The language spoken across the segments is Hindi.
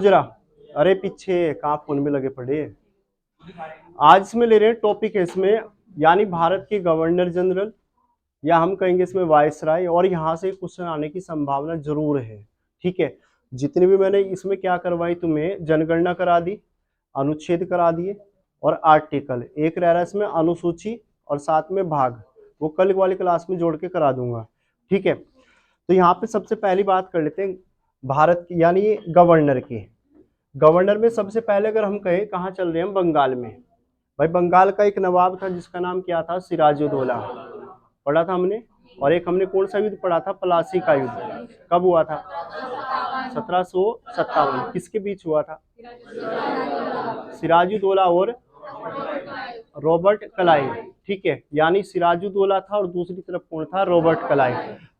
जरा। अरे पीछे कहाँ फोन में लगे पड़े। आज इसमें ले रहे हैं टॉपिक है इसमें, यानी भारत के गवर्नर जनरल, या हम कहेंगे इसमें वायसराय, और यहाँ से क्वेश्चन आने की संभावना जरूर है। ठीक है, जितने भी मैंने इसमें क्या करवाई, तुम्हें जनगणना करा दी, अनुच्छेद करा दिए, और आर्टिकल एक रह रहा है इसमें अनुसूची, और साथ में भाग, वो कल वाली क्लास में जोड़ के करा दूंगा। ठीक है, तो यहाँ पे सबसे पहली बात कर लेते हैं भारत की, यानी गवर्नर की। गवर्नर में सबसे पहले अगर हम कहें कहाँ चल रहे हैं, हम बंगाल में। भाई बंगाल का एक नवाब था जिसका नाम क्या था, सिराजुद्दौला, पढ़ा था हमने। और एक हमने कौन सा युद्ध पढ़ा था, प्लासी का युद्ध, कब हुआ था, 1757। किसके बीच हुआ था, सिराजुद्दौला और रॉबर्ट क्लाइव। ठीक है, यानी सिराजुद्दौला था और दूसरी तरफ कौन था, रॉबर्ट क्लाइव।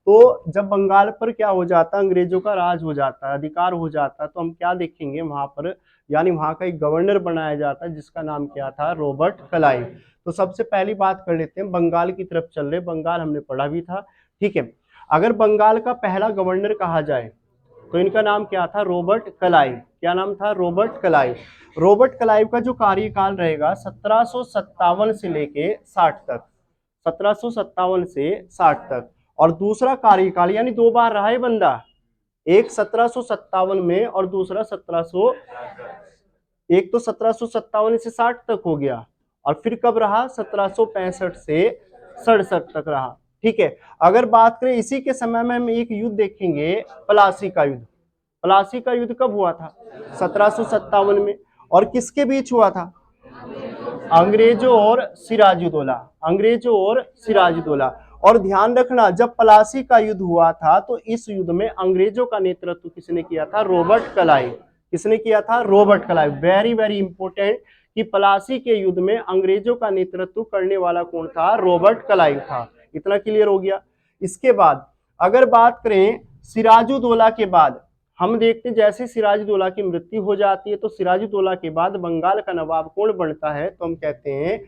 तो जब बंगाल पर क्या हो जाता है, अंग्रेजों का राज हो जाता है, अधिकार हो जाता है, तो हम क्या देखेंगे वहां पर, यानी वहां का एक गवर्नर बनाया जाता है जिसका नाम क्या था, रॉबर्ट क्लाइव। तो सबसे पहली बात कर लेते हैं, बंगाल की तरफ चल रहे। बंगाल हमने पढ़ा भी था। ठीक है, अगर बंगाल का पहला गवर्नर कहा जाए तो इनका नाम क्या था, रॉबर्ट क्लाइव। क्या नाम था, रॉबर्ट क्लाइव। रॉबर्ट क्लाइव का जो कार्यकाल रहेगा 1757 से लेके 60 तक, 1757 से 60 तक। और दूसरा कार्यकाल, यानी दो बार रहा है बंदा, एक 1757 में और दूसरा 1700, एक तो 1757 से 60 तक हो गया, और फिर कब रहा, 1765 से 67 तक रहा। ठीक है, अगर बात करें इसी के समय में हम एक युद्ध देखेंगे, प्लासी का युद्ध। प्लासी का युद्ध कब हुआ था, 1757 में, और किसके बीच हुआ था, अंग्रेजों और सिराजुद्दौला, अंग्रेजों और सिराजुद्दौला। और ध्यान रखना, जब प्लासी का युद्ध हुआ था तो इस युद्ध में अंग्रेजों का नेतृत्व किसने किया था, रॉबर्ट क्लाइव। किसने किया था, Robert Clive. Very very important कि प्लासी के युद्ध में अंग्रेजों का नेतृत्व करने वाला कौन था, रॉबर्ट क्लाइव था। इतना क्लियर हो गया। इसके बाद अगर बात करें सिराजुद्दौला के बाद, हम देखते हैं जैसे सिराजुद्दौला की मृत्यु हो जाती है तो सिराजुद्दौला के बाद बंगाल का नवाब कौन बनता है, तो हम कहते हैं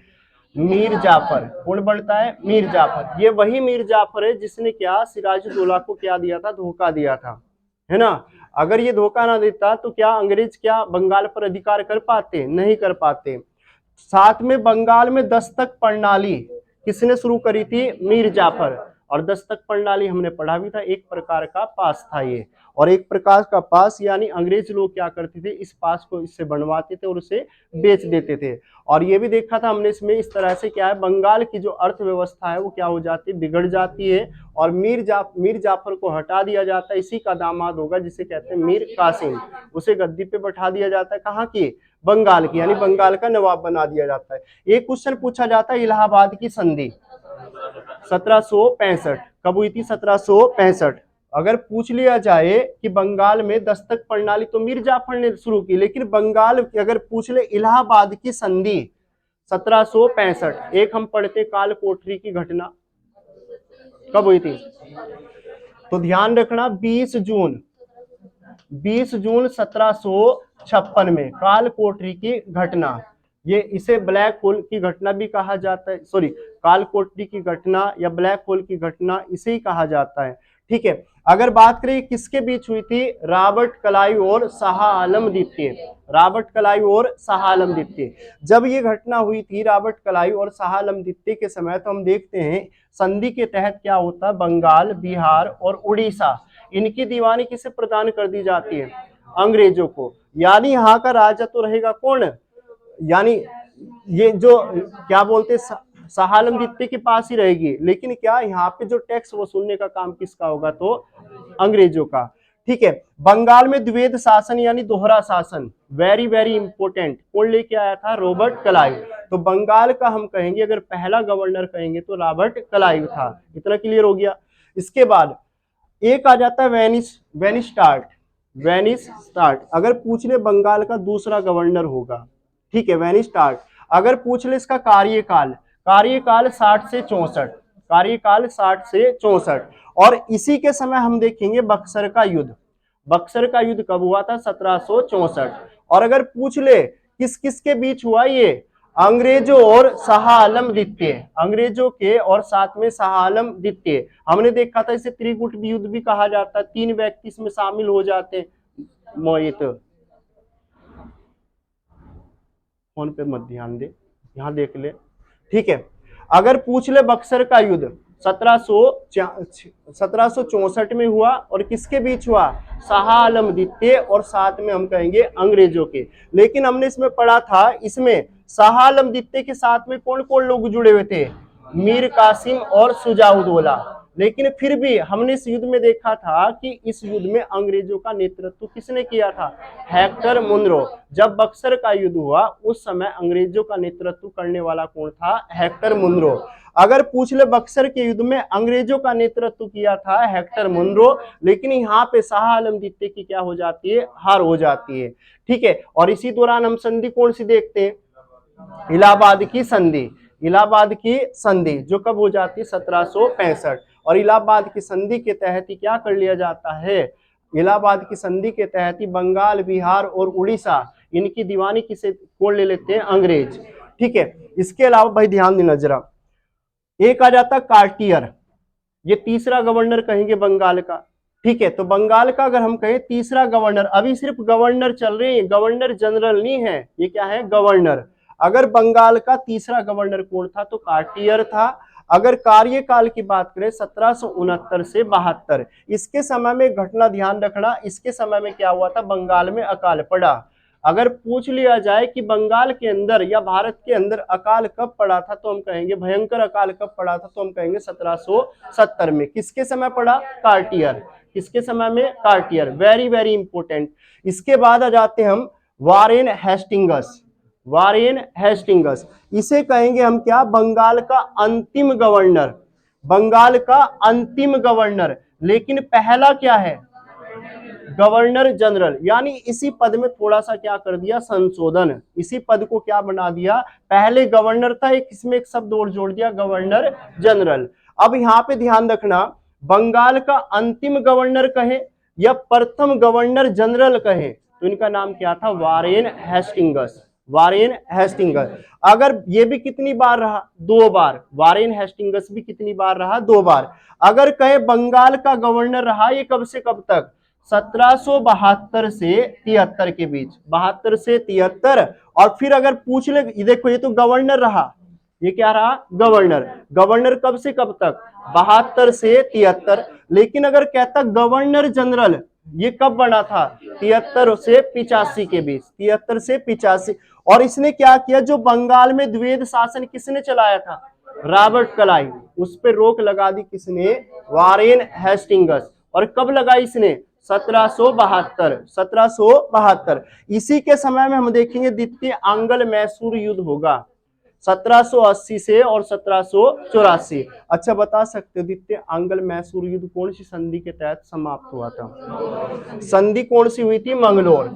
मीर जाफर। कौन बनता है, मीर जाफर। ये वही मीर जाफर है जिसने क्या, सिराजुद्दौला को क्या दिया था, धोखा दिया था, है ना। अगर ये धोखा ना देता तो क्या अंग्रेज क्या बंगाल पर अधिकार कर पाते, नहीं कर पाते। साथ में बंगाल में दस्तक प्रणाली किसने शुरू करी थी, मीर जाफर। और दस्तक प्रणाली हमने पढ़ा भी था, एक प्रकार का पास था ये। और एक प्रकार का पास, यानी अंग्रेज लोग क्या करते थे, इस पास को इससे बनवाते थे और उसे बेच देते थे। और ये भी देखा था हमने इसमें, इस तरह से क्या है, बंगाल की जो अर्थव्यवस्था है वो क्या हो जाती है, बिगड़ जाती है। और मीर जाफर को हटा दिया जाता है, इसी का दामाद होगा जिसे कहते हैं मीर कासिम। उसे गद्दी पे बैठा दिया जाता है, कहाँ की, बंगाल की, यानी बंगाल का नवाब बना दिया जाता है। एक क्वेश्चन पूछा जाता है, इलाहाबाद की संधि 1765 कब हुई थी, 1765। अगर पूछ लिया जाए कि बंगाल में दस्तक प्रणाली तो मीर जाफर ने शुरू की, लेकिन बंगाल अगर पूछ ले इलाहाबाद की संधि 1765, एक हम पढ़ते काल कोठरी की घटना कब हुई थी, तो ध्यान रखना 20 जून 1756 में काल कोठरी की घटना। ये इसे ब्लैक होल की घटना भी कहा जाता है, सॉरी, काल कोठरी की घटना या ब्लैक होल की घटना इसे ही कहा जाता है। ठीक है, अगर बात करें किसके बीच हुई थी, रॉबर्ट क्लाइव और शाह आलम द्वितीय। रॉबर्ट क्लाइव और शाह आलम द्वितीय, जब ये घटना हुई थी रॉबर्ट क्लाइव और शाह आलम द्वितीय के समय, तो हम देखते हैं संधि के तहत क्या होता है, बंगाल, बिहार और उड़ीसा, इनकी दीवानी किसे प्रदान कर दी जाती है, अंग्रेजों को। यानी यहाँ का राजा तो रहेगा कौन, यानी ये जो क्या बोलते शाह आलम द्वितीय के पास ही रहेगी, लेकिन क्या यहाँ पे जो टैक्स वसूलने का काम किसका होगा, तो अंग्रेजों का। ठीक है, बंगाल में द्वैध शासन यानी दोहरा शासन, वेरी वेरी इंपॉर्टेंट, कौन लेके आया था, रॉबर्ट क्लाइव। तो बंगाल का हम कहेंगे अगर पहला गवर्नर कहेंगे तो रॉबर्ट क्लाइव था। इतना क्लियर हो गया। इसके बाद एक आ जाता है वेनिस स्टार्ट। अगर पूछ ले बंगाल का दूसरा गवर्नर होगा, ठीक है, वेनिस स्टार्ट। अगर पूछ ले इसका कार्यकाल, कार्यकाल 60 से 64, कार्यकाल 60 से 64। और इसी के समय हम देखेंगे बक्सर का युद्ध। बक्सर का युद्ध कब हुआ था, 1764। और अगर पूछ ले किस किस के बीच हुआ ये, अंग्रेजों और शाह आलम द्वितीय, अंग्रेजों के और साथ में शाह आलम द्वितीय। हमने देखा था इसे त्रिकूट युद्ध भी कहा जाता है, तीन व्यक्ति इसमें शामिल हो जाते हैं, मोहित फोन पे मत ध्यान दे, यहाँ देख ले, ठीक है। अगर पूछ ले बक्सर का युद्ध 1764 में हुआ और किसके बीच हुआ, शाह आलम द्वितीय और साथ में हम कहेंगे अंग्रेजों के। लेकिन हमने इसमें पढ़ा था, इसमें शाह आलम द्वितीय के साथ में कौन कौन लोग जुड़े हुए थे, मीर कासिम और शुजाउद्दौला। लेकिन फिर भी हमने इस युद्ध में देखा था कि इस युद्ध में अंग्रेजों का नेतृत्व किसने किया था, हेक्टर मुनरो। जब बक्सर का युद्ध हुआ उस समय अंग्रेजों का नेतृत्व करने वाला कौन था, हेक्टर मुनरो। अगर पूछ ले बक्सर के युद्ध में अंग्रेजों का नेतृत्व किया था हेक्टर मुनरो, लेकिन यहाँ पे शाह आलम द्वितीय की क्या हो जाती है, हार हो जाती है, ठीक है। और इसी दौरान हम संधि कौन सी देखते हैं, इलाहाबाद की संधि। इलाहाबाद की संधि जो कब हो जाती है, 1765। और इलाहाबाद की संधि के तहत ही क्या कर लिया जाता है, इलाहाबाद की संधि के तहत ही बंगाल, बिहार और उड़ीसा इनकी दीवानी किसे कौन ले लेते हैं, अंग्रेज, ठीक है। इसके अलावा भाई ध्यान देना जरा, एक आ जाता कार्टियर, ये तीसरा गवर्नर कहेंगे बंगाल का, ठीक है। तो बंगाल का अगर हम कहें तीसरा गवर्नर, अभी सिर्फ गवर्नर चल रहे हैं, गवर्नर जनरल नहीं है, ये क्या है, गवर्नर। अगर बंगाल का तीसरा गवर्नर कौन था, तो कार्टियर था। अगर कार्यकाल की बात करें 1769 से 72, इसके समय में घटना ध्यान रखना, इसके समय में क्या हुआ था, बंगाल में अकाल पड़ा। अगर पूछ लिया जाए कि बंगाल के अंदर या भारत के अंदर अकाल कब पड़ा था, तो हम कहेंगे भयंकर अकाल कब पड़ा था, तो हम कहेंगे 1770 में। किसके समय पड़ा, कार्टियर, किसके समय में, कार्टियर, वेरी वेरी इंपोर्टेंट। इसके बाद आ जाते हम वारेन हेस्टिंगस। वारेन हेस्टिंगस, इसे कहेंगे हम क्या, बंगाल का अंतिम गवर्नर, बंगाल का अंतिम गवर्नर। लेकिन पहला क्या है, गवर्नर जनरल, यानी इसी पद में थोड़ा सा क्या कर दिया, संशोधन, इसी पद को क्या बना दिया, पहले गवर्नर था, एक इसमें एक शब्द और जोड़ दिया, गवर्नर जनरल। अब यहाँ पे ध्यान रखना, बंगाल का अंतिम गवर्नर कहे या प्रथम गवर्नर जनरल कहे, तो इनका नाम क्या था, वारेन हेस्टिंगस, वारेन हेस्टिंगस। अगर ये भी कितनी बार रहा, 2 बार, वारेन हेस्टिंगस भी कितनी बार रहा, 2 बार। अगर कहे बंगाल का गवर्नर रहा ये कब से कब तक, 1772 से 73 के बीच, 72 से 73। और फिर अगर पूछ ले, देखो ये तो गवर्नर रहा, ये क्या रहा, गवर्नर, गवर्नर कब से कब तक, 72 से 73। लेकिन अगर कहता गवर्नर जनरल, ये कब बना था, 73 से 85 के बीच, 73 से 85। और इसने क्या किया, जो बंगाल में द्वैध शासन किसने चलाया था, रॉबर्ट क्लाइव, उस पर रोक लगा दी किसने, वारेन हेस्टिंगस। और कब लगाई इसने, 1772, 1772। इसी के समय में हम देखेंगे द्वितीय आंग्ल मैसूर युद्ध होगा 1780 से और 1784। अच्छा बता सकते हो द्वितीय आंग्ल मैसूर युद्ध कौन सी संधि के तहत समाप्त हुआ था, संधि कौन सी हुई थी, मंगलोर,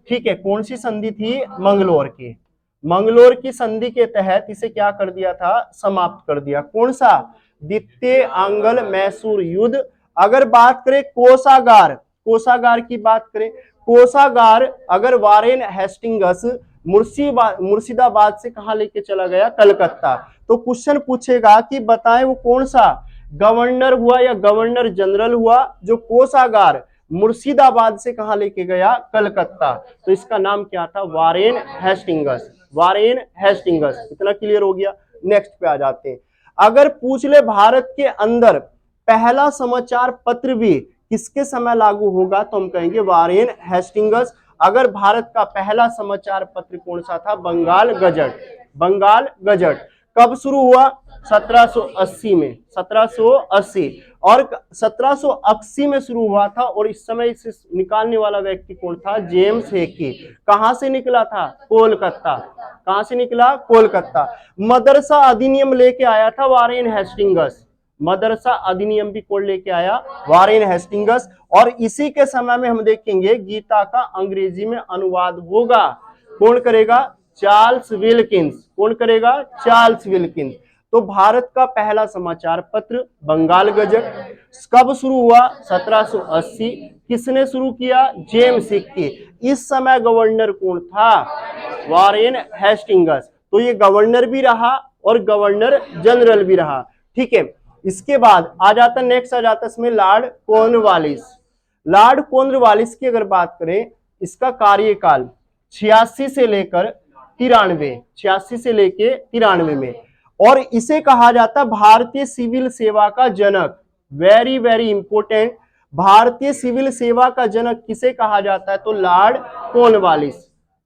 ठीक है। कौन सी संधि थी, मंगलोर की, मंगलोर की संधि के तहत इसे क्या कर दिया था, समाप्त कर दिया। कौन सा, द्वितीय आंग्ल मैसूर युद्ध। अगर बात करें कोषागार, कोषागार की बात करें, कोषागार अगर वारेन हेस्टिंगस मुर्शिदाबाद से कहां लेके चला गया, कलकत्ता, तो क्वेश्चन पूछेगा कि बताएं वो कौन सा गवर्नर हुआ या गवर्नर जनरल हुआ जो कोषागार मुर्शिदाबाद से कहां लेके गया, कलकत्ता। तो इसका नाम क्या था, वारेन हेस्टिंगस, वारेन हेस्टिंगस। इतना क्लियर हो गया। नेक्स्ट पे आ जाते हैं। अगर पूछ ले भारत के अंदर पहला समाचार पत्र भी किसके समय लागू होगा, तो हम कहेंगे वारेन हेस्टिंगस। अगर भारत का पहला समाचार पत्र कौन सा था, बंगाल गजट, बंगाल गजट। कब शुरू हुआ, 1780 में, 1780। और 1780 में शुरू हुआ था और इस समय इसे निकालने वाला व्यक्ति कौन था, जेम्स हेकी। कहां से निकला था, कोलकाता, कहां से निकला, कोलकाता। मदरसा अधिनियम लेके आया था वारेन हेस्टिंगस, मदरसा अधिनियम भी कौन लेके आया, वारेन हेस्टिंगस। और इसी के समय में हम देखेंगे गीता का अंग्रेजी में अनुवाद होगा, कौन करेगा, चार्ल्स विल्किंस, कौन करेगा, चार्ल्स विल्किंस। तो भारत का पहला समाचार पत्र बंगाल गजट कब शुरू हुआ, 1780। किसने शुरू किया, जेम्स हिक्की। इस समय गवर्नर कौन था, वारेन हेस्टिंगस। तो ये गवर्नर भी रहा और गवर्नर जनरल भी रहा, ठीक है। इसके बाद आ जाता, नेक्स्ट आ जाता इसमें लॉर्ड कॉर्नवालिस। लॉर्ड कॉर्नवालिस की अगर बात करें, इसका कार्यकाल 86 से लेकर 93, 86 से लेके 93 में। और इसे कहा जाता है भारतीय सिविल सेवा का जनक। वेरी वेरी इंपोर्टेंट, भारतीय सिविल सेवा का जनक किसे कहा जाता है? तो लॉर्ड कॉर्नवालिस।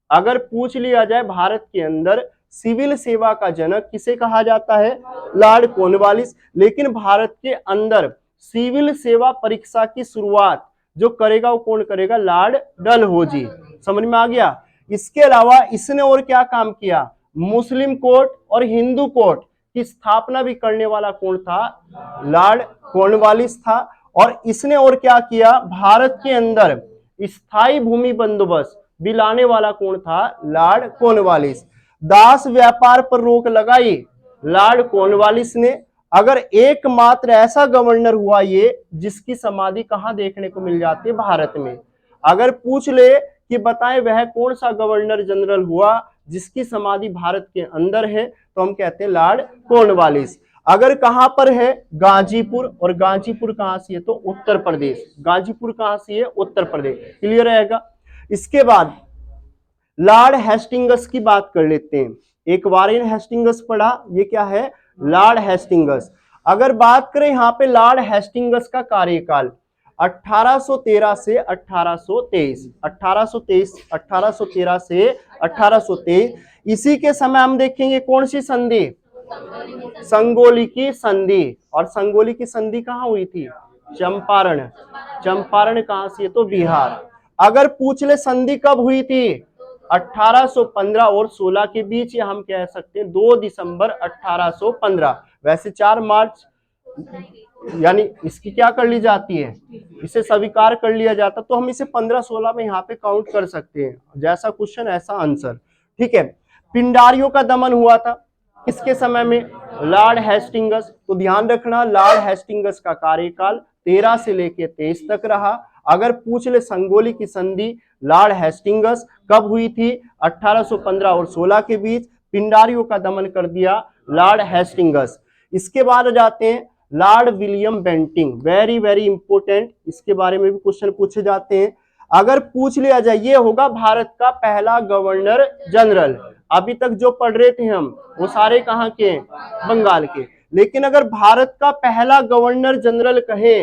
अगर पूछ लिया जाए भारत के अंदर सिविल सेवा का जनक किसे कहा जाता है? Lord Cornwallis. लेकिन भारत के अंदर सिविल सेवा परीक्षा की शुरुआत जो करेगा वो कौन करेगा? लॉर्ड डलहौजी। समझ में आ गया? इसके अलावा इसने और क्या काम किया? मुस्लिम कोर्ट और हिंदू कोर्ट की स्थापना भी करने वाला कौन था? लॉर्ड कॉर्नवालिस था। और इसने और क्या किया? भारत के अंदर स्थायी भूमि बंदोबस्त भी लाने वाला कौन था? Lord Cornwallis. दास व्यापार पर रोक लगाई लॉर्ड कॉर्नवालिस ने। अगर एकमात्र ऐसा गवर्नर हुआ ये जिसकी समाधि कहां देखने को मिल जाती है? भारत में। अगर पूछ ले कि बताएं वह कौन सा गवर्नर जनरल हुआ जिसकी समाधि भारत के अंदर है, तो हम कहते हैं लॉर्ड कॉर्नवालिस। अगर कहां पर है? गाजीपुर। और गाजीपुर कहां से है? तो उत्तर प्रदेश। गाजीपुर कहां से है? उत्तर प्रदेश। क्लियर रहेगा? इसके बाद लॉर्ड हेस्टिंगस की बात कर लेते हैं। एक वारेन हेस्टिंगस पढ़ा, ये क्या है? Lord Hastings. अगर बात करें यहाँ पे लॉर्ड हेस्टिंगस का कार्यकाल 1813 से 1823, 1813 से 1823, इसी के समय हम देखेंगे कौन सी संधि? संगोली की संधि। और संगोली की संधि कहाँ हुई थी? चंपारण। चंपारण कहाँ से? तो बिहार। अगर पूछ ले संधि कब हुई थी? 1815 और 16 के बीच, या हम कह सकते हैं 2 दिसंबर 1815। वैसे 4 मार्च यानी इसकी क्या कर ली जाती है? इसे स्वीकार कर लिया जाता, तो हम इसे 15-16 में यहाँ पे काउंट कर सकते हैं। जैसा क्वेश्चन ऐसा आंसर। ठीक है। पिंडारियों का दमन हुआ था किसके समय में? Lord Hastings. तो ध्यान रखना लॉर्ड हेस्टिंगस का कार्यकाल 13 से लेके 23 तक रहा। अगर पूछ ले संगोली की संधि लॉर्ड हेस्टिंगस कब हुई थी? 1815 और 16 के बीच। पिंडारियों का दमन कर दिया लॉर्ड हेस्टिंगस। इसके बाद जाते हैं Lord William Bentinck. Very very important, इसके बारे में भी क्वेश्चन पूछे जाते हैं। अगर पूछ लिया जाए, ये होगा भारत का पहला गवर्नर जनरल। अभी तक जो पढ़ रहे थे हम वो सारे कहाँ के? बंगाल के। लेकिन अगर भारत का पहला गवर्नर जनरल कहे,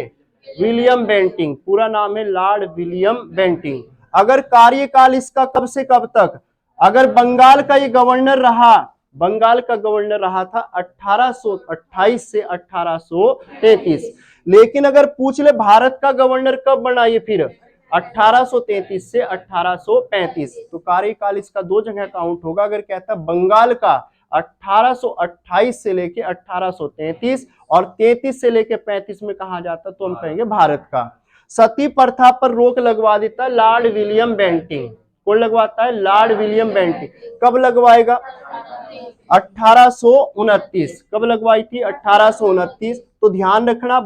विलियम बेंटिंग। पूरा नाम है लॉर्ड विलियम बेंटिंग। अगर कार्यकाल इसका कब से कब तक? अगर बंगाल का ये गवर्नर रहा, बंगाल का गवर्नर रहा था 1828 से 1833। लेकिन अगर पूछ ले भारत का गवर्नर कब बना ये फिर? 1833 से 1835। तो कार्यकाल इसका 2 जगह काउंट होगा। अगर कहता बंगाल का 1828 से लेके 1833 और 33 से लेके 35 में कहा जाता, तो हम कहेंगे भारत का। सती प्रथा पर रोक लगवा देता लॉर्ड विलियम बेंटिंग। कौन लगवाता है? Lord William Bentinck. कब लगवाएगा? 1829। कब लगवाई थी? 1829। तो ध्यान रखना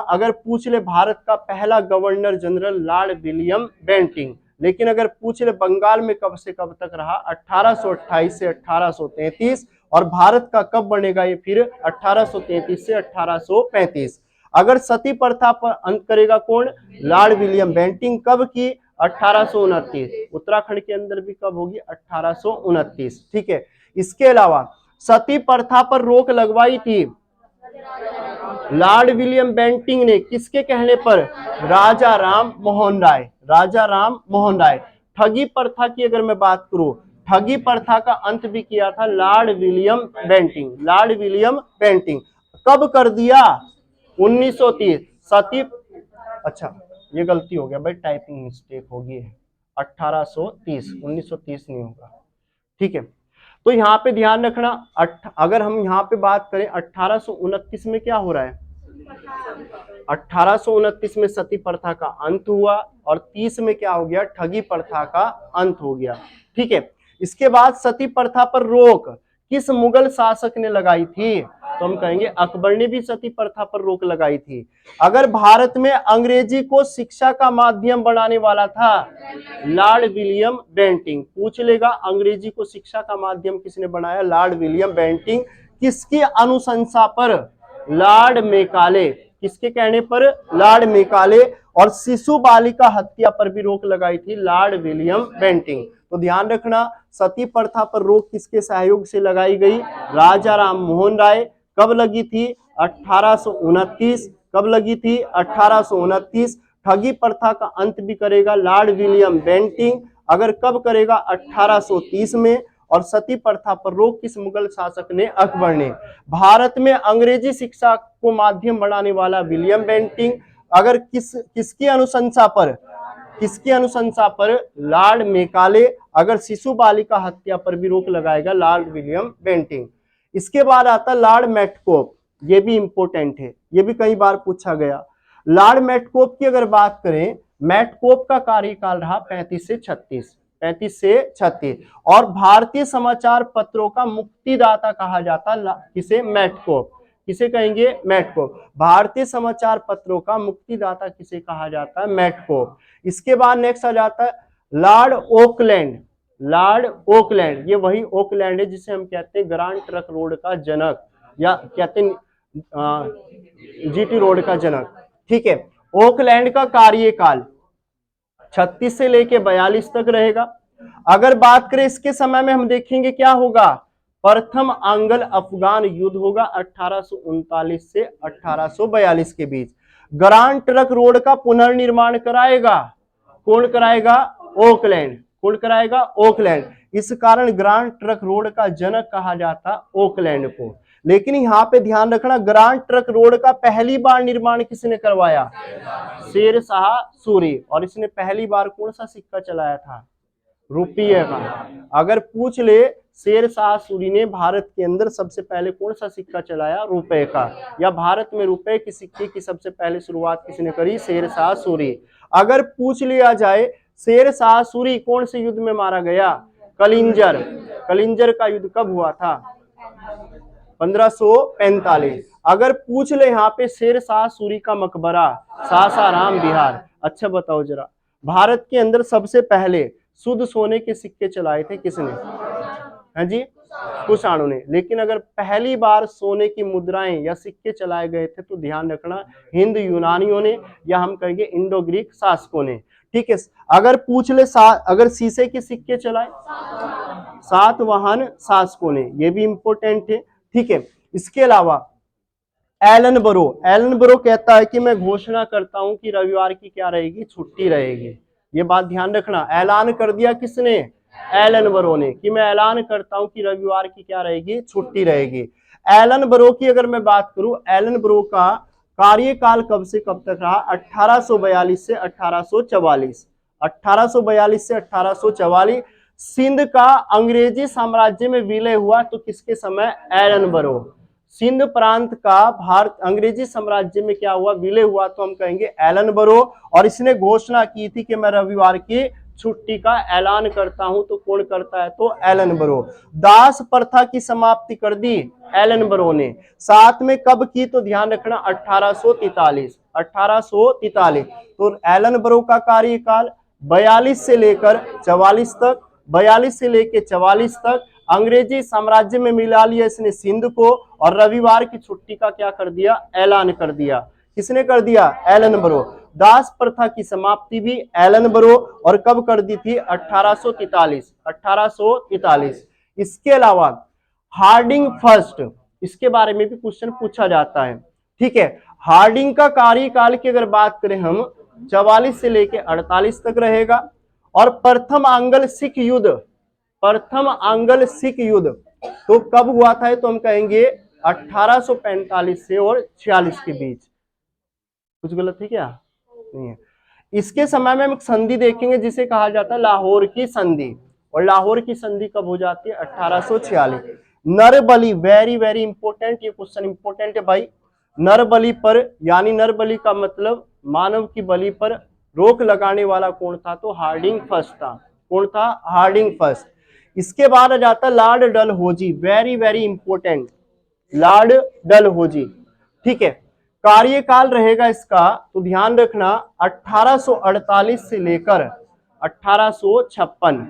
अगर पूछ ले भारत का पहला governor general Lord William Bentinck. लेकिन अगर पूछ ले बंगाल में कब से कब तक रहा? 1828 से 1833। और भारत का कब बनेगा ये फिर? 1833 से 1835। अगर सती प्रथा पर अंत करेगा कौन? Lord William Bentinck. कब की? 1829। उत्तराखंड के अंदर भी कब होगी? 1829। ठीक है। इसके अलावा सती प्रथा पर रोक लगवाई थी लॉर्ड विलियम बेंटिंग ने। किसके कहने पर? राजा राम मोहन राय। राजा राम मोहन राय। ठगी प्रथा की अगर मैं बात करूं, ठगी प्रथा का अंत भी किया था Lord William Bentinck. Lord William Bentinck. कब कर दिया? 1930। सती, अच्छा ये गलती हो गया भाई, टाइपिंग मिस्टेक होगी। 1830, 1930 नहीं होगा। ठीक है। तो यहाँ पे ध्यान रखना, अगर हम यहाँ पे बात करें 1829 में क्या हो रहा है? 1829 में सती प्रथा का अंत हुआ और 30 में क्या हो गया? ठगी प्रथा का अंत हो गया। ठीक है। इसके बाद सती प्रथा पर रोक किस मुगल शासक ने लगाई थी? तो हम कहेंगे अकबर ने भी सती प्रथा पर रोक लगाई थी। अगर भारत में अंग्रेजी को शिक्षा का माध्यम बनाने वाला था, लॉर्ड विलियम बेंटिंग। पूछ लेगा अंग्रेजी को शिक्षा का माध्यम किसने बनाया? Lord William Bentinck. किसकी अनुशंसा पर? Lord Macaulay. किसके कहने पर? Lord Macaulay. और शिशु बालिका हत्या पर भी रोक लगाई थी लॉर्ड विलियम बेंटिंग। तो ध्यान रखना, सती प्रथा पर रोक किसके सहयोग से लगाई गई? राजा राम मोहन राय। कब लगी थी? 1829। कब लगी थी? 1829। ठगी प्रथा का अंत भी करेगा लॉर्ड विलियम बेंटिंग। अगर कब करेगा? 1830 में। और सती प्रथा पर रोक किस मुगल शासक ने? अकबर ने। भारत में अंग्रेजी शिक्षा को माध्यम बनाने वाला विलियम बेंटिंग। अगर किसकी अनुशंसा पर? किसकी अनुशंसा पर? Lord Macaulay. अगर शिशु बालिका हत्या पर भी रोक लगाएगा लॉर्ड विलियम बेंटिंग। इसके बाद आता लॉर्ड मैटकोप, ये भी इंपॉर्टेंट है, ये भी कई बार पूछा गया। लॉर्ड मैटकोप की अगर बात करें, मैटकोप का कार्यकाल रहा 35 से 36, 35 से 36। और भारतीय समाचार पत्रों का मुक्तिदाता कहा जाता किसे? मैटकोप। किसे कहेंगे? मैटकोप। भारतीय समाचार पत्रों का मुक्तिदाता किसे कहा जाता है? मैटकोप। इसके बाद नेक्स्ट आ जाता है लॉर्ड ओकलैंड। लॉर्ड ओकलैंड, ये वही ओकलैंड है जिसे हम कहते हैं ग्रांड ट्रक रोड का जनक, या कहते हैं जीटी रोड का जनक। ठीक है। ओकलैंड का कार्यकाल 36 से लेके 42 तक रहेगा। अगर बात करें इसके समय में, हम देखेंगे क्या होगा? प्रथम आंग्ल अफगान युद्ध होगा 1839 से 1842 के बीच। ग्रांड ट्रक रोड का पुनर्निर्माण कराएगा कौन? कराएगा ओकलैंड। कौन कराएगा? ओकलैंड। इस कारण ग्रांड ट्रक रोड का जनक कहा जाता ओकलैंड को। लेकिन यहाँ पे ध्यान रखना, ग्रांड ट्रक रोड का पहली बार निर्माण किसने करवाया? शेर शाह सूरी। और इसने पहली बार कौन सा सिक्का चलाया था? रुपये का। अगर पूछ ले शेर शाह सूरी ने भारत के अंदर सबसे पहले कौन सा सिक्का चलाया? रुपए का। या भारत में रुपए के सिक्के की सबसे पहले शुरुआत किसने करी? शेर शाह सूरी। अगर पूछ लिया जाए शेर शाह सूरी कौन से युद्ध में मारा गया? कलिंजर। कलिंजर का युद्ध कब हुआ था? 1545। अगर पूछ ले यहाँ पे शेर शाह सूरी का मकबरा सासाराम बिहार। अच्छा बताओ जरा, भारत के अंदर सबसे पहले शुद्ध सोने के सिक्के चलाए थे किसने? है जी, कुषाणों ने। लेकिन अगर पहली बार सोने की मुद्राएं या सिक्के चलाए गए थे तो ध्यान रखना हिंद यूनानियों ने, या हम कहेंगे इंडो ग्रीक शासकों ने। ठीक है। अगर पूछ ले अगर शीशे के सिक्के चलाए, सातवाहन शासकों ने, ये भी इंपॉर्टेंट है। ठीक है। इसके अलावा एलन बरो कहता है कि मैं घोषणा करता हूं कि रविवार की क्या रहेगी? छुट्टी रहेगी। ये बात ध्यान रखना, ऐलान कर दिया किसने? एलन बरो ने, कि मैं ऐलान करता हूं कि रविवार की क्या रहेगी? छुट्टी रहेगी। एलन बरो की अगर मैं बात करूं, एलन बरो का कार्यकाल कब से कब तक रहा? 1842 से 1844। 1842 से 1844। सिंध का अंग्रेजी साम्राज्य में विलय हुआ तो किसके समय? एलन बरो। सिंध प्रांत का भारत अंग्रेजी साम्राज्य में क्या हुआ? विलय हुआ तो हम कहेंगे एलन बरो। और इसने घोषणा की थी कि मैं रविवार की छुट्टी का ऐलान करता हूं। तो कौन करता है? तो एलन बरो। दास प्रथा की समाप्ति कर दी एलन बरो ने। साथ में कब की? तो ध्यान रखना 1843। 1843। तो एलन बरो का कार्यकाल 42 से लेकर 44 तक। 42 से लेकर 44 तक अंग्रेजी साम्राज्य में मिला लिया इसने सिंध को, और रविवार की छुट्टी का क्या कर दिया? ऐलान कर दिया। किसने कर दिया? एलन बरो। दास प्रथा की समाप्ति भी एलन बरो, और कब कर दी थी? 1843। 1843। इसके अलावा हार्डिंग फर्स्ट, इसके बारे में भी क्वेश्चन पूछा जाता है। ठीक है। हार्डिंग का कार्यकाल की अगर बात करें हम, 44 से लेकर 48 तक रहेगा। और प्रथम आंग्ल सिख युद्ध, प्रथम आंग्ल सिख युद्ध तो कब हुआ था? तो हम कहेंगे 1845 से और 46 के बीच। कुछ गलत है क्या? नहीं है। इसके समय में हम एक संधि देखेंगे जिसे कहा जाता है लाहौर की संधि। और लाहौर की संधि कब हो जाती है? 1846। नरबली, वेरी वेरी इंपॉर्टेंट, ये क्वेश्चन इंपॉर्टेंट है भाई। नरबली पर, यानी नरबली का मतलब मानव की बलि पर रोक लगाने वाला कौन था? तो हार्डिंग फर्स्ट था। कौन था? Hardinge first. इसके बाद आ जाता है Lord Dalhousie, very very important, Lord Dalhousie. ठीक है। कार्यकाल रहेगा इसका तो ध्यान रखना 1848 से लेकर 1856।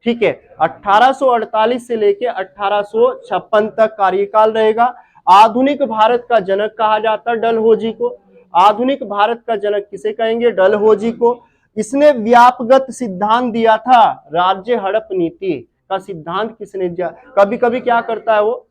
ठीक है। 1848 से लेकर 1856 तक कार्यकाल रहेगा। आधुनिक भारत का जनक कहा जाता है डलहौजी को। आधुनिक भारत का जनक किसे कहेंगे? डलहौजी को। इसने व्यापगत सिद्धांत दिया था, राज्य हड़प नीति का सिद्धांत किसने दिया? कभी कभी क्या करता है वो,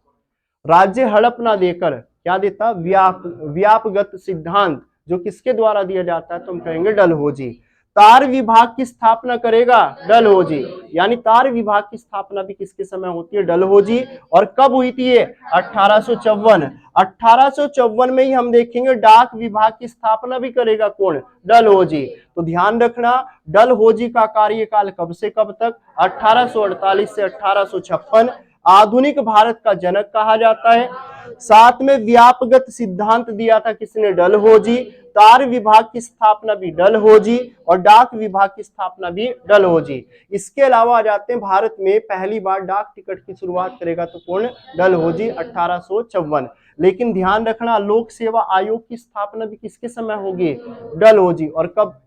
राज्य हड़प ना देकर क्या देता, व्यापगत सिद्धांत, जो किसके द्वारा दिया जाता है, तो हम कहेंगे डलहौजी। तार विभाग की स्थापना करेगा डलहौजी, यानी तार विभाग की स्थापना भी किसके समय होती है, डलहौजी। और कब हुई थी ये, 1854। 1854 में ही हम देखेंगे डाक विभाग की स्थापना भी करेगा कौन, डलहौजी। तो ध्यान रखना, डलहौजी का कार्यकाल कब से कब तक, 1848 से 1856। आधुनिक भारत का जनक कहा जाता है। साथ में व्यापगत सिद्धांत दिया था किसने, डलहौजी। तार विभाग की स्थापना भी डलहौजी और डाक विभाग की स्थापना भी डलहौजी। इसके अलावा आ जाते हैं भारत में पहली बार डाक टिकट की शुरुआत करेगा तो कौन, डलहौजी, 1854। लेकिन ध्यान रखना, लोक सेवा आयोग की स्थापना भी किसके समय होगी, डलहौजी। और कब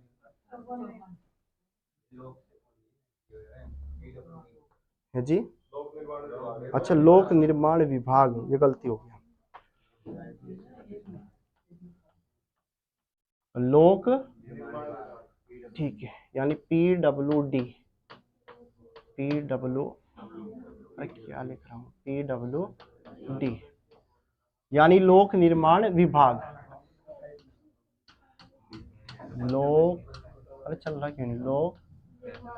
है जी, अच्छा लोक निर्माण विभाग, ये गलती हो गया, लोक, ठीक है, यानी PWD, क्या लिख रहा हूँ, PWD यानी लोक निर्माण विभाग। लोक, अरे चल रहा क्यों नहीं, लोक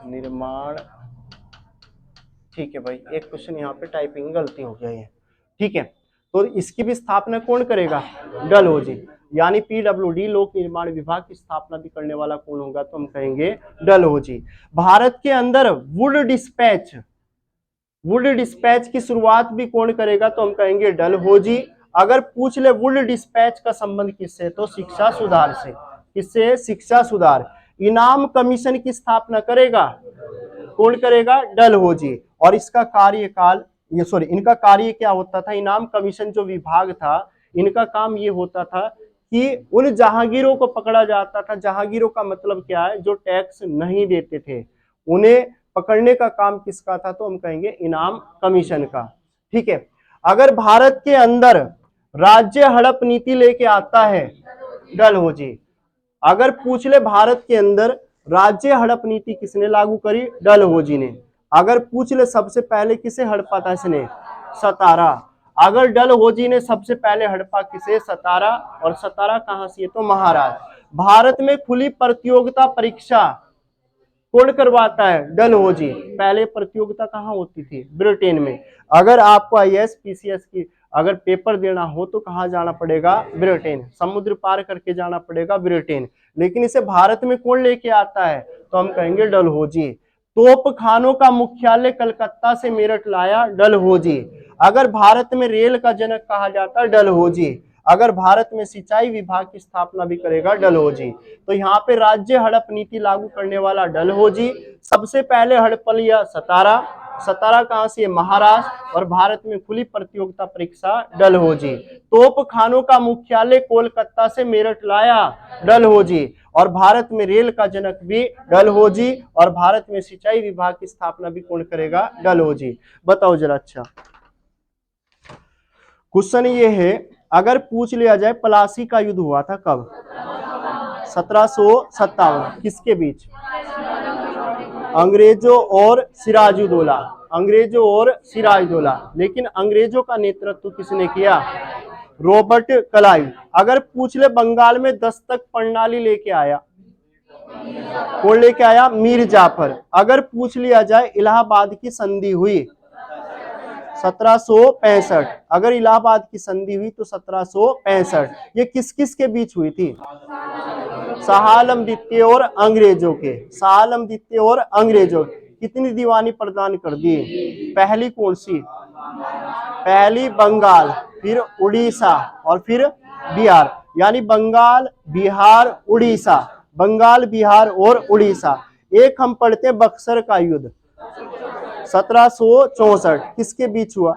निर्माण, ठीक है भाई, एक क्वेश्चन यहाँ पे टाइपिंग गलती हो गया है, ठीक है। तो इसकी भी स्थापना कौन करेगा, डलहौजी, यानी PWD लोक निर्माण विभाग की स्थापना भी करने वाला कौन होगा, तो हम कहेंगे डलहौजी। भारत के अंदर वुड डिस्पैच की शुरुआत भी कौन करेगा, तो हम कहेंगे डलहौजी। अगर पूछ ले वुड डिस्पैच का संबंध किससे, तो शिक्षा सुधार से। किससे, शिक्षा सुधार। इनाम कमीशन की स्थापना करेगा कौन करेगा, डलहौजी। और इसका कार्यकाल, ये सॉरी, इनका कार्य क्या होता था, इनाम कमीशन जो विभाग था, इनका काम ये होता था कि उन जहांगीरों को पकड़ा जाता था। जहांगीरों का मतलब क्या है, जो टैक्स नहीं देते थे, उन्हें पकड़ने का काम किसका था, तो हम कहेंगे इनाम कमीशन का, ठीक है। अगर भारत के अंदर राज्य हड़प नीति लेके आता है डलहौजी। अगर पूछ ले भारत के अंदर राज्य हड़प नीति किसने लागू करी, डलहौजी ने। अगर पूछ ले सबसे पहले किसे हड़पा था इसने, सतारा। अगर डलहौजी ने सबसे पहले हड़पा किसे, सतारा। और सतारा कहां से, तो महाराष्ट्र। भारत में खुली प्रतियोगिता परीक्षा कौन करवाता है, डलहौजी। पहले प्रतियोगिता कहाँ होती थी, ब्रिटेन में। अगर आपको IAS PCS की अगर पेपर देना हो तो कहाँ जाना पड़ेगा, ब्रिटेन, समुद्र पार करके जाना पड़ेगा ब्रिटेन। लेकिन इसे भारत में कौन लेके आता है, तो हम कहेंगे डलहौजी। तोप खानों का मुख्यालय कलकत्ता से मेरठ लाया, डलहौजी। अगर भारत में रेल का जनक कहा जाता है, डलहौजी। अगर भारत में सिंचाई विभाग की स्थापना भी करेगा, डलहौजी। तो यहाँ पे राज्य हड़प नीति लागू करने वाला डलहौजी। सबसे पहले हड़प लिया सतारा। सतारा कहां से, महाराष्ट्र। और भारत में खुली प्रतियोगिता परीक्षा, डलहौजी। तोप खानों का मुख्यालय कोलकाता से मेरठ लाया, डलहौजी। और भारत में रेल का जनक भी डलहौजी। और भारत में सिंचाई विभाग की स्थापना भी कौन करेगा, डलहौजी। बताओ जरा। अच्छा क्वेश्चन ये है, अगर पूछ लिया जाए प्लासी का युद्ध हुआ था कब, 1757। किसके बीच, अंग्रेजों और सिराजुद्दौला। अंग्रेजों और सिराजुद्दौला। लेकिन अंग्रेजों का नेतृत्व किसने किया, रॉबर्ट क्लाइव। अगर पूछ ले बंगाल में दस्तक प्रणाली लेके आया कौन, लेके आया, मीर जाफर। अगर पूछ लिया जाए इलाहाबाद की संधि हुई 1765। अगर इलाहाबाद की संधि हुई तो 1765। ये किस किस के बीच हुई थी, शाह आलम द्वितीय और अंग्रेजों के। शाह आलम द्वितीय और अंग्रेजों। कितनी दीवानी प्रदान कर दी, पहली कौन सी, पहली बंगाल, फिर उड़ीसा और फिर बिहार। यानी बंगाल, बिहार, उड़ीसा। बंगाल, बिहार और उड़ीसा। एक हम पढ़ते हैं बक्सर का युद्ध 1764। किसके बीच हुआ,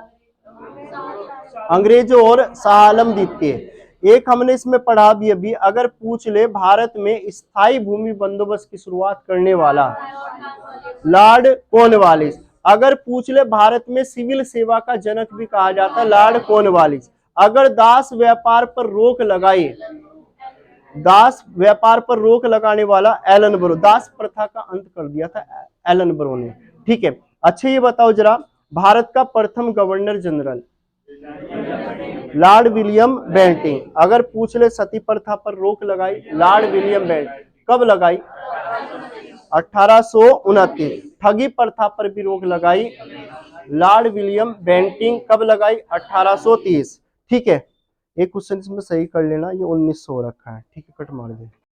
अंग्रेजों और शाह आलम द्वितीय। एक हमने इसमें पढ़ा भी अभी, अगर पूछ ले भारत में स्थायी भूमि बंदोबस्त की शुरुआत करने वाला, लॉर्ड कॉर्नवालिस। अगर पूछ ले भारत में सिविल सेवा का जनक भी कहा जाता है, लॉर्ड कॉर्नवालिस। अगर दास व्यापार पर रोक लगाई, दास व्यापार पर रोक लगाने वाला एलन ब्रो, दास प्रथा का अंत कर दिया था एलन ब्रो ने। ठीक है, अच्छा ये बताओ जरा, भारत का प्रथम governor general Lord William Bentinck. अगर पूछ ले सती प्रथा पर रोक लगाई लॉर्ड विलियम बेंटिंग, कब लगाई? 1829। ठगी प्रथा पर भी रोक लगाई लॉर्ड विलियम बेंटिंग, कब लगाई? 1830। ठीक है, एक क्वेश्चन इसमें सही कर लेना, ये 1900 रखा है। ठीक है, कट मार दे।